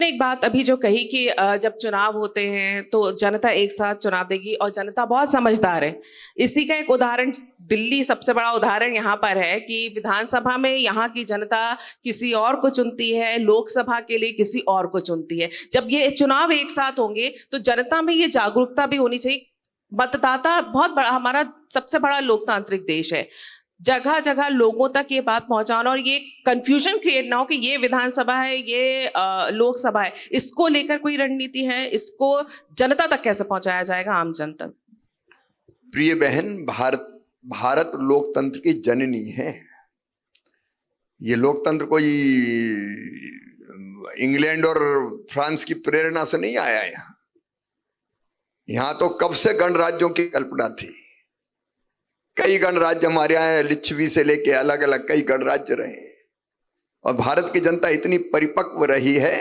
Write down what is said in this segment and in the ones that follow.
एक बात अभी जो कही कि जब चुनाव होते हैं तो जनता एक साथ चुनाव देगी और जनता बहुत समझदार है। इसी का एक उदाहरण दिल्ली सबसे बड़ा उदाहरण यहाँ पर है कि विधानसभा में यहाँ की जनता किसी और को चुनती है, लोकसभा के लिए किसी और को चुनती है। जब ये चुनाव एक साथ होंगे तो जनता में ये जागरूकता भी होनी चाहिए। मतदाता बहुत बड़ा, हमारा सबसे बड़ा लोकतांत्रिक देश है, जगह जगह लोगों तक ये बात पहुंचाना और ये कंफ्यूजन क्रिएट ना हो कि ये विधानसभा है, ये लोकसभा है, इसको लेकर कोई रणनीति है, इसको जनता तक कैसे पहुंचाया जाएगा, आम जन तक? प्रिय बहन, भारत लोकतंत्र की जननी है। ये लोकतंत्र कोई इंग्लैंड और फ्रांस की प्रेरणा से नहीं आया है। यहां तो कब से गणराज्यों की कल्पना थी। कई गणराज्य हमारे यहाँ है, लिच्छवी से लेके अलग अलग कई गणराज्य रहे हैं। और भारत की जनता इतनी परिपक्व रही है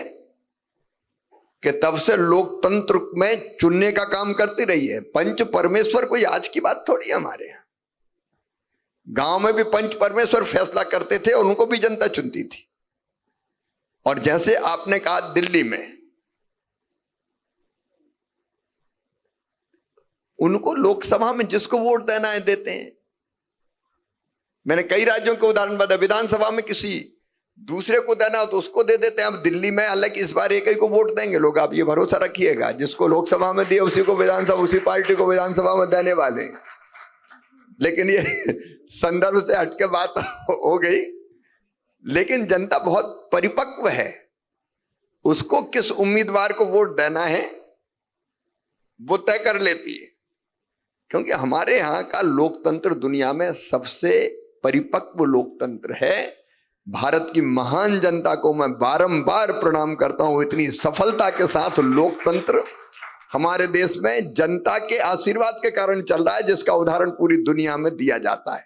कि तब से लोकतंत्र में चुनने का काम करती रही है। पंच परमेश्वर कोई आज की बात थोड़ी है। हमारे यहाँ गांव में भी पंच परमेश्वर फैसला करते थे और उनको भी जनता चुनती थी। और जैसे आपने कहा दिल्ली में, उनको लोकसभा में जिसको वोट देना है देते हैं। मैंने कई राज्यों के उदाहरण बताया। विधानसभा में किसी दूसरे को देना हो तो उसको दे देते हैं। अब दिल्ली में हालांकि इस बार एक ही को वोट देंगे लोग, आप ये भरोसा रखिएगा। जिसको लोकसभा में दिया उसी को विधानसभा, उसी पार्टी को विधानसभा में देने वाले हैं। लेकिन ये संदर्भ से हटके बात हो गई। लेकिन जनता बहुत परिपक्व है। उसको किस उम्मीदवार को वोट देना है वो तय कर लेती है। क्योंकि हमारे यहाँ का लोकतंत्र दुनिया में सबसे परिपक्व लोकतंत्र है। भारत की महान जनता को मैं बारंबार प्रणाम करता हूं। इतनी सफलता के साथ लोकतंत्र हमारे देश में जनता के आशीर्वाद के कारण चल रहा है, जिसका उदाहरण पूरी दुनिया में दिया जाता है।